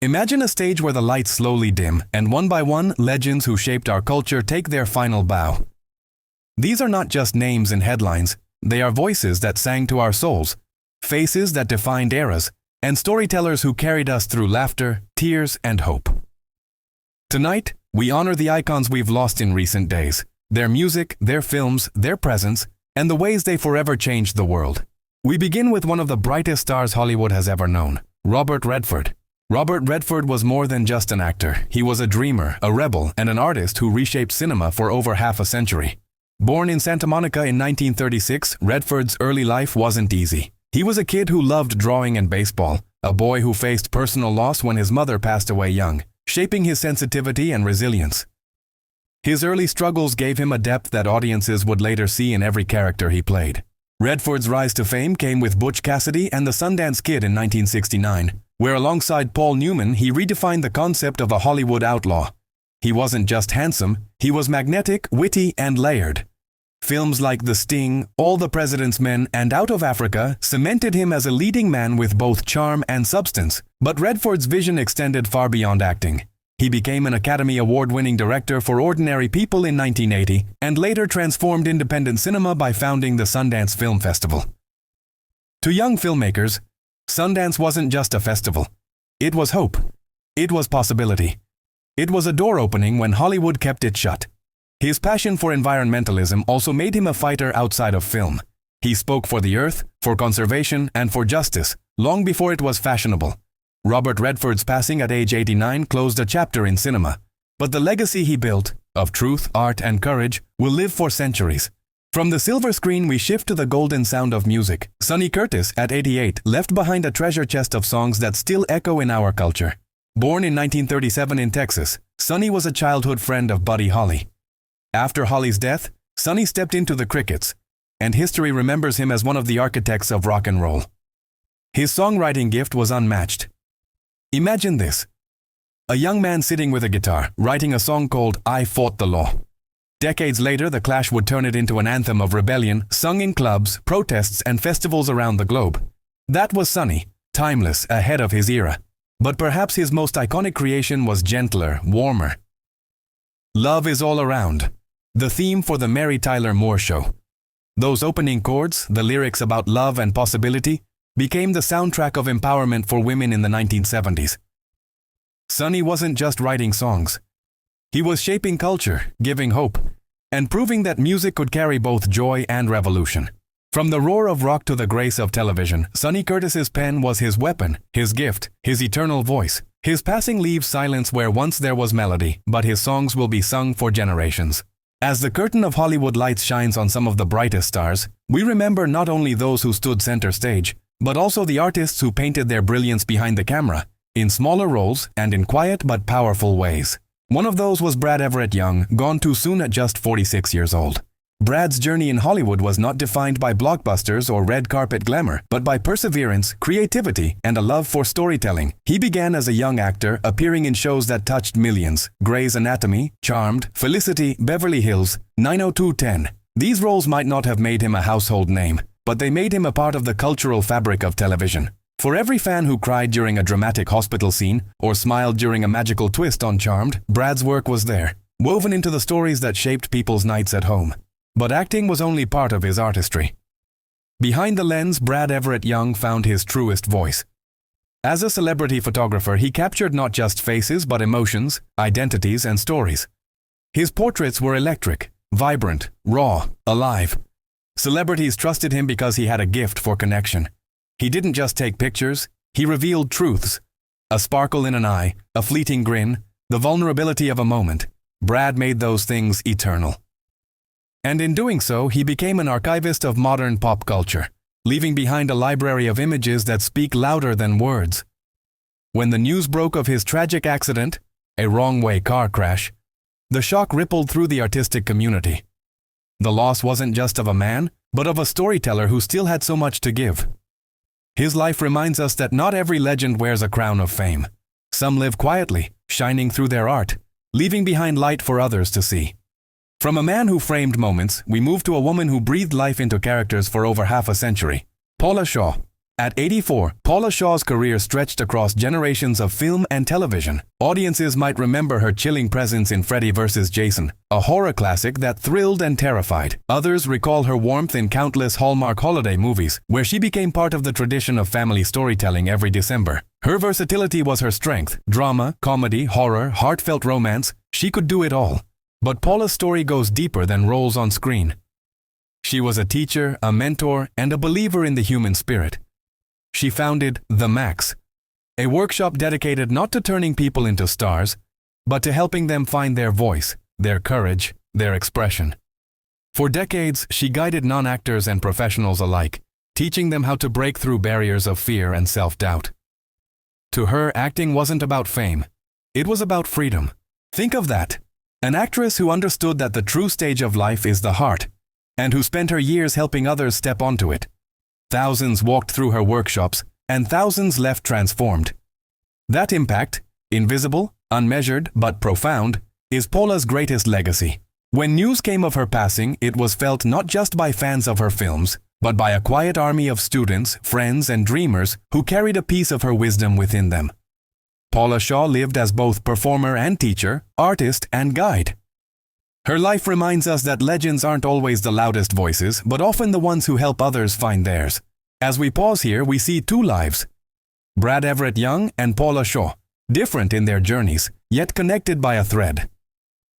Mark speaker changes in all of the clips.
Speaker 1: Imagine a stage where the lights slowly dim, and one by one, legends who shaped our culture take their final bow. These are not just names in headlines, they are voices that sang to our souls, faces that defined eras, and storytellers who carried us through laughter, tears, and hope. Tonight, we honor the icons we've lost in recent days, their music, their films, their presence, and the ways they forever changed the world. We begin with one of the brightest stars Hollywood has ever known, Robert Redford. Robert Redford was more than just an actor. He was a dreamer, a rebel, and an artist who reshaped cinema for over half a century. Born in Santa Monica in 1936, Redford's early life wasn't easy. He was a kid who loved drawing and baseball, a boy who faced personal loss when his mother passed away young, shaping his sensitivity and resilience. His early struggles gave him a depth that audiences would later see in every character he played. Redford's rise to fame came with Butch Cassidy and the Sundance Kid in 1969, where alongside Paul Newman he redefined the concept of a Hollywood outlaw. He wasn't just handsome, he was magnetic, witty, and layered. Films like The Sting, All the President's Men, and Out of Africa cemented him as a leading man with both charm and substance. But Redford's vision extended far beyond acting. He became an Academy Award-winning director for Ordinary People in 1980 and later transformed independent cinema by founding the Sundance Film Festival. To young filmmakers, Sundance wasn't just a festival. It was hope. It was possibility. It was a door opening when Hollywood kept it shut. His passion for environmentalism also made him a fighter outside of film. He spoke for the earth, for conservation, and for justice, long before it was fashionable. Robert Redford's passing at age 89 closed a chapter in cinema, but the legacy he built, of truth, art, and courage, will live for centuries. From the silver screen we shift to the golden sound of music. Sonny Curtis, at 88, left behind a treasure chest of songs that still echo in our culture. Born in 1937 in Texas, Sonny was a childhood friend of Buddy Holly. After Holly's death, Sonny stepped into the Crickets, and history remembers him as one of the architects of rock and roll. His songwriting gift was unmatched. Imagine this: a young man sitting with a guitar, writing a song called I Fought the Law. Decades later, the Clash would turn it into an anthem of rebellion, sung in clubs, protests, and festivals around the globe. That was Sonny, timeless, ahead of his era. But perhaps his most iconic creation was gentler, warmer. Love is all around, the theme for the Mary Tyler Moore Show. Those opening chords, the lyrics about love and possibility, became the soundtrack of empowerment for women in the 1970s. Sonny wasn't just writing songs. He was shaping culture, giving hope, and proving that music could carry both joy and revolution. From the roar of rock to the grace of television, Sonny Curtis's pen was his weapon, his gift, his eternal voice. His passing leaves silence where once there was melody, but his songs will be sung for generations. As the curtain of Hollywood lights shines on some of the brightest stars, we remember not only those who stood center stage, but also the artists who painted their brilliance behind the camera, in smaller roles and in quiet but powerful ways. One of those was Brad Everett Young, gone too soon at just 46 years old. Brad's journey in Hollywood was not defined by blockbusters or red carpet glamour, but by perseverance, creativity, and a love for storytelling. He began as a young actor, appearing in shows that touched millions: Grey's Anatomy, Charmed, Felicity, Beverly Hills, 90210. These roles might not have made him a household name, but they made him a part of the cultural fabric of television. For every fan who cried during a dramatic hospital scene or smiled during a magical twist on Charmed, Brad's work was there, woven into the stories that shaped people's nights at home. But acting was only part of his artistry. Behind the lens, Brad Everett Young found his truest voice. As a celebrity photographer, he captured not just faces but emotions, identities, and stories. His portraits were electric, vibrant, raw, alive. Celebrities trusted him because he had a gift for connection. He didn't just take pictures, he revealed truths. A sparkle in an eye, a fleeting grin, the vulnerability of a moment. Brad made those things eternal. And in doing so, he became an archivist of modern pop culture, leaving behind a library of images that speak louder than words. When the news broke of his tragic accident, a wrong-way car crash, the shock rippled through the artistic community. The loss wasn't just of a man, but of a storyteller who still had so much to give. His life reminds us that not every legend wears a crown of fame. Some live quietly, shining through their art, leaving behind light for others to see. From a man who framed moments, we move to a woman who breathed life into characters for over half a century. Paula Shaw. At 84, Paula Shaw's career stretched across generations of film and television. Audiences might remember her chilling presence in Freddy vs. Jason, a horror classic that thrilled and terrified. Others recall her warmth in countless Hallmark holiday movies, where she became part of the tradition of family storytelling every December. Her versatility was her strength. Drama, comedy, horror, heartfelt romance, she could do it all. But Paula's story goes deeper than roles on screen. She was a teacher, a mentor, and a believer in the human spirit. She founded The Max, a workshop dedicated not to turning people into stars, but to helping them find their voice, their courage, their expression. For decades, she guided non-actors and professionals alike, teaching them how to break through barriers of fear and self-doubt. To her, acting wasn't about fame. It was about freedom. Think of that. An actress who understood that the true stage of life is the heart, and who spent her years helping others step onto it. Thousands walked through her workshops, and thousands left transformed. That impact, invisible, unmeasured, but profound, is Paula's greatest legacy. When news came of her passing, it was felt not just by fans of her films, but by a quiet army of students, friends, and dreamers who carried a piece of her wisdom within them. Paula Shaw lived as both performer and teacher, artist and guide. Her life reminds us that legends aren't always the loudest voices, but often the ones who help others find theirs. As we pause here, we see two lives: Brad Everett Young and Paula Shaw, different in their journeys, yet connected by a thread.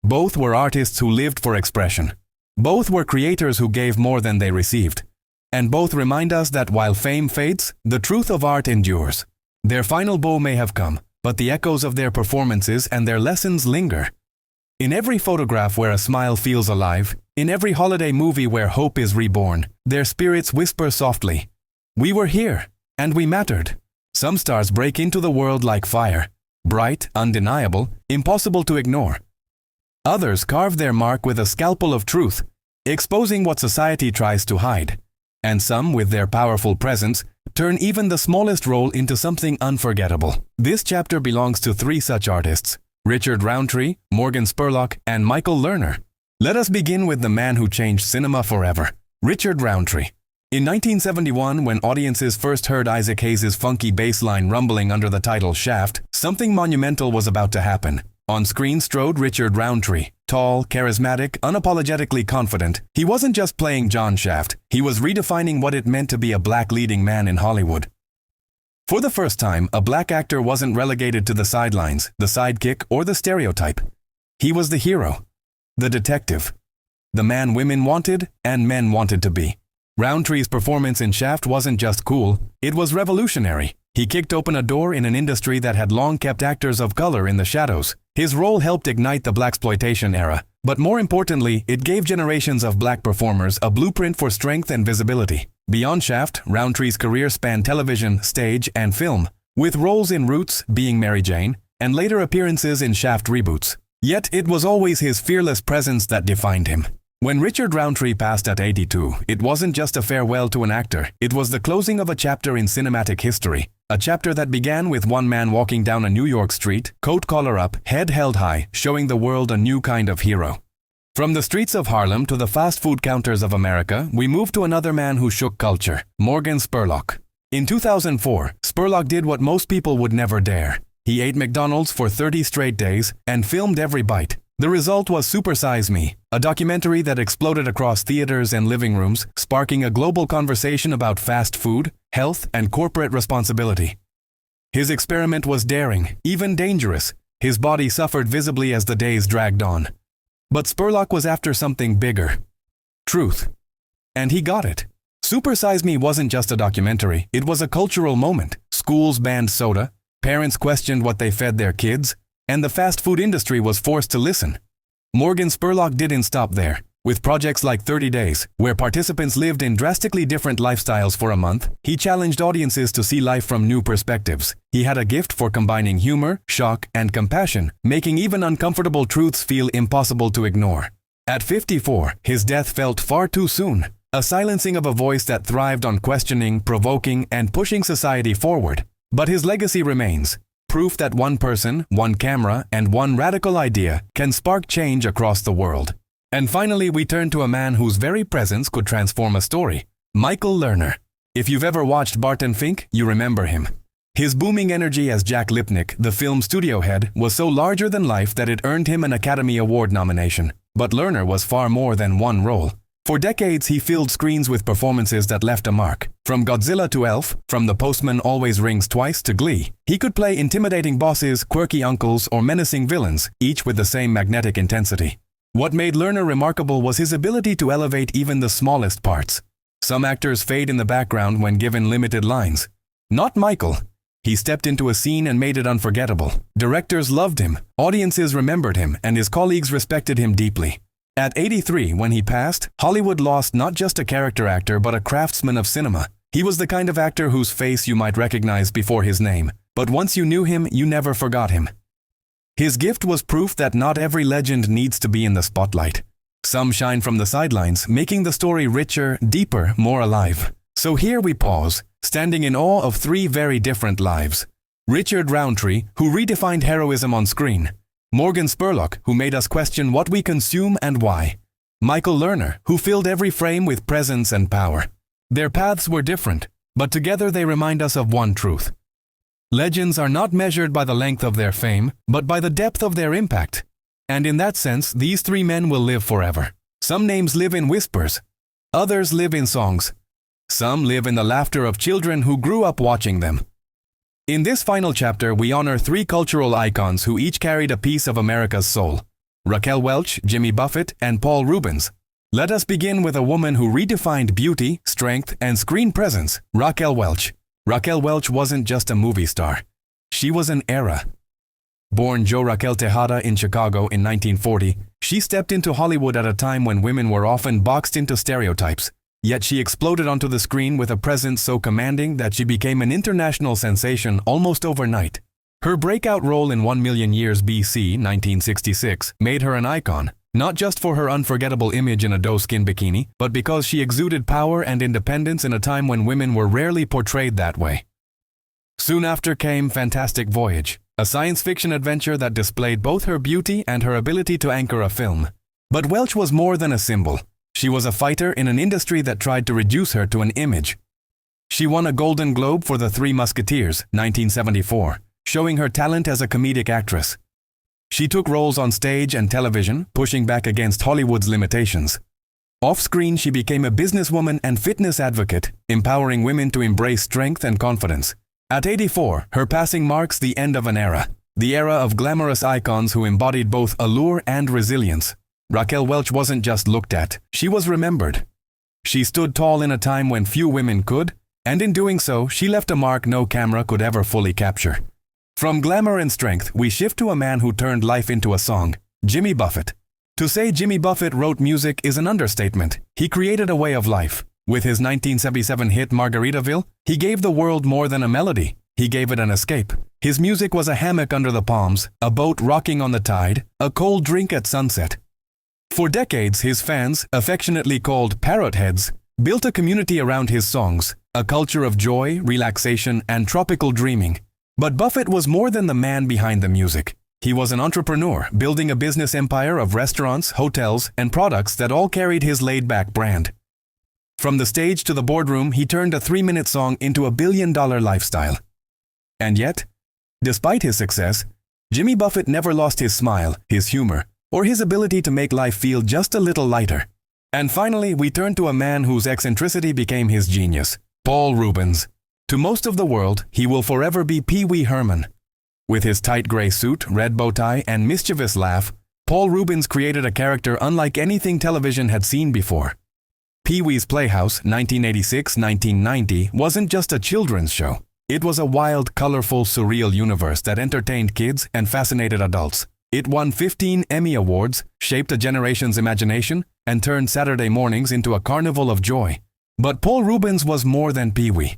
Speaker 1: Both were artists who lived for expression. Both were creators who gave more than they received. And both remind us that while fame fades, the truth of art endures. Their final bow may have come, but the echoes of their performances and their lessons linger. In every photograph where a smile feels alive, in every holiday movie where hope is reborn, their spirits whisper softly, "We were here, and we mattered." Some stars break into the world like fire, bright, undeniable, impossible to ignore. Others carve their mark with a scalpel of truth, exposing what society tries to hide. And some, with their powerful presence, turn even the smallest role into something unforgettable. This chapter belongs to three such artists: Richard Roundtree, Morgan Spurlock, and Michael Lerner. Let us begin with the man who changed cinema forever, Richard Roundtree. In 1971, when audiences first heard Isaac Hayes' funky bass line rumbling under the title Shaft, something monumental was about to happen. On screen strode Richard Roundtree, tall, charismatic, unapologetically confident. He wasn't just playing John Shaft, he was redefining what it meant to be a black leading man in Hollywood. For the first time, a black actor wasn't relegated to the sidelines, the sidekick, or the stereotype. He was the hero, the detective, the man women wanted and men wanted to be. Roundtree's performance in Shaft wasn't just cool, it was revolutionary. He kicked open a door in an industry that had long kept actors of color in the shadows. His role helped ignite the blaxploitation era, but more importantly, it gave generations of black performers a blueprint for strength and visibility. Beyond Shaft, Roundtree's career spanned television, stage, and film, with roles in Roots, Being Mary Jane, and later appearances in Shaft reboots. Yet it was always his fearless presence that defined him. When Richard Roundtree passed at 82, it wasn't just a farewell to an actor, it was the closing of a chapter in cinematic history. A chapter that began with one man walking down a New York street, coat collar up, head held high, showing the world a new kind of hero. From the streets of Harlem to the fast food counters of America, we move to another man who shook culture, Morgan Spurlock. In 2004, Spurlock did what most people would never dare. He ate McDonald's for 30 straight days and filmed every bite. The result was Super Size Me, a documentary that exploded across theaters and living rooms, sparking a global conversation about fast food, health, and corporate responsibility. His experiment was daring, even dangerous. His body suffered visibly as the days dragged on. But Spurlock was after something bigger: truth. And he got it. Super Size Me wasn't just a documentary, it was a cultural moment. Schools banned soda, parents questioned what they fed their kids, and the fast food industry was forced to listen. Morgan Spurlock didn't stop there. With projects like 30 Days, where participants lived in drastically different lifestyles for a month, he challenged audiences to see life from new perspectives. He had a gift for combining humor, shock, and compassion, making even uncomfortable truths feel impossible to ignore. At 54, his death felt far too soon, a silencing of a voice that thrived on questioning, provoking, and pushing society forward. But his legacy remains. Proof that one person, one camera, and one radical idea can spark change across the world. And finally, we turn to a man whose very presence could transform a story: Michael Lerner. If you've ever watched Barton Fink, you remember him. His booming energy as Jack Lipnick, the film studio head, was so larger than life that it earned him an Academy Award nomination. But Lerner was far more than one role. For decades, he filled screens with performances that left a mark. From Godzilla to Elf, from The Postman Always Rings Twice to Glee, he could play intimidating bosses, quirky uncles, or menacing villains, each with the same magnetic intensity. What made Lerner remarkable was his ability to elevate even the smallest parts. Some actors fade in the background when given limited lines. Not Michael. He stepped into a scene and made it unforgettable. Directors loved him, audiences remembered him, and his colleagues respected him deeply. At 83, when he passed, Hollywood lost not just a character actor but a craftsman of cinema. He was the kind of actor whose face you might recognize before his name, but once you knew him, you never forgot him. His gift was proof that not every legend needs to be in the spotlight. Some shine from the sidelines, making the story richer, deeper, more alive. So here we pause, standing in awe of three very different lives. Richard Roundtree, who redefined heroism on screen. Morgan Spurlock, who made us question what we consume and why. Michael Lerner, who filled every frame with presence and power. Their paths were different, but together they remind us of one truth. Legends are not measured by the length of their fame, but by the depth of their impact. And in that sense, these three men will live forever. Some names live in whispers. Others live in songs. Some live in the laughter of children who grew up watching them. In this final chapter, we honor three cultural icons who each carried a piece of America's soul. Raquel Welch, Jimmy Buffett, and Paul Reubens. Let us begin with a woman who redefined beauty, strength, and screen presence, Raquel Welch. Raquel Welch wasn't just a movie star. She was an era. Born Jo Raquel Tejada in Chicago in 1940, she stepped into Hollywood at a time when women were often boxed into stereotypes. Yet she exploded onto the screen with a presence so commanding that she became an international sensation almost overnight. Her breakout role in 1 Million Years BC, 1966, made her an icon, not just for her unforgettable image in a doe-skin bikini, but because she exuded power and independence in a time when women were rarely portrayed that way. Soon after came Fantastic Voyage, a science fiction adventure that displayed both her beauty and her ability to anchor a film. But Welch was more than a symbol. She was a fighter in an industry that tried to reduce her to an image. She won a Golden Globe for The Three Musketeers, 1974, showing her talent as a comedic actress. She took roles on stage and television, pushing back against Hollywood's limitations. Off-screen, she became a businesswoman and fitness advocate, empowering women to embrace strength and confidence. At 84, her passing marks the end of an era, the era of glamorous icons who embodied both allure and resilience. Raquel Welch wasn't just looked at, she was remembered. She stood tall in a time when few women could, and in doing so, she left a mark no camera could ever fully capture. From glamour and strength, we shift to a man who turned life into a song, Jimmy Buffett. To say Jimmy Buffett wrote music is an understatement. He created a way of life. With his 1977 hit Margaritaville, he gave the world more than a melody. He gave it an escape. His music was a hammock under the palms, a boat rocking on the tide, a cold drink at sunset. For decades, his fans, affectionately called parrot heads, built a community around his songs, a culture of joy, relaxation, and tropical dreaming. But Buffett was more than the man behind the music. He was an entrepreneur, building a business empire of restaurants, hotels, and products that all carried his laid-back brand. From the stage to the boardroom, he turned a 3-minute song into a billion-dollar lifestyle. And yet, despite his success, Jimmy Buffett never lost his smile, his humor, or his ability to make life feel just a little lighter. And finally, we turn to a man whose eccentricity became his genius, Paul Reubens. To most of the world, he will forever be Pee Wee Herman. With his tight gray suit, red bow tie, and mischievous laugh, Paul Reubens created a character unlike anything television had seen before. Pee Wee's Playhouse, 1986-1990, wasn't just a children's show. It was a wild, colorful, surreal universe that entertained kids and fascinated adults. It won 15 Emmy Awards, shaped a generation's imagination, and turned Saturday mornings into a carnival of joy. But Paul Reubens was more than Pee Wee.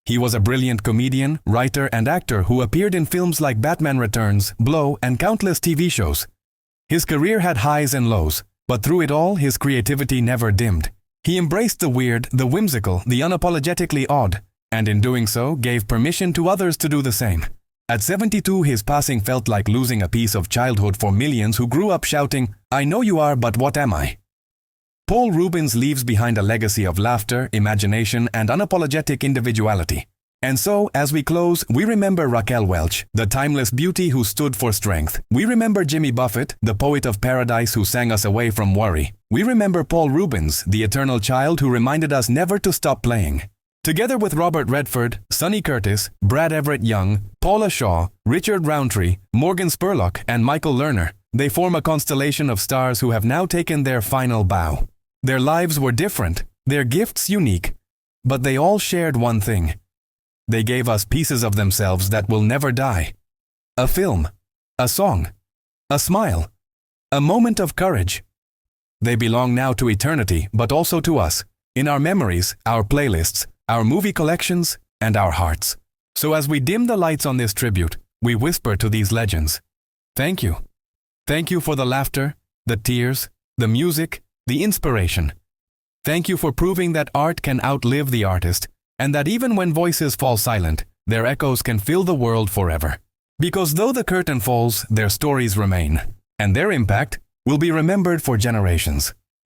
Speaker 1: He was a brilliant comedian, writer, and actor who appeared in films like Batman Returns, Blow, and countless TV shows. His career had highs and lows, but through it all, his creativity never dimmed. He embraced the weird, the whimsical, the unapologetically odd, and in doing so, gave permission to others to do the same. At 72, his passing felt like losing a piece of childhood for millions who grew up shouting, "I know you are, but what am I?" Paul Rubens leaves behind a legacy of laughter, imagination, and unapologetic individuality. And so, as we close, we remember Raquel Welch, the timeless beauty who stood for strength. We remember Jimmy Buffett, the poet of paradise who sang us away from worry. We remember Paul Rubens, the eternal child who reminded us never to stop playing. Together with Robert Redford, Sonny Curtis, Brad Everett Young, Paula Shaw, Richard Roundtree, Morgan Spurlock, and Michael Lerner, they form a constellation of stars who have now taken their final bow. Their lives were different, their gifts unique, but they all shared one thing. They gave us pieces of themselves that will never die. A film, a song, a smile, a moment of courage. They belong now to eternity, but also to us, in our memories, our playlists, our movie collections, and our hearts. So as we dim the lights on this tribute, we whisper to these legends, thank you. Thank you for the laughter, the tears, the music, the inspiration. Thank you for proving that art can outlive the artist, and that even when voices fall silent, their echoes can fill the world forever. Because though the curtain falls, their stories remain, and their impact will be remembered for generations.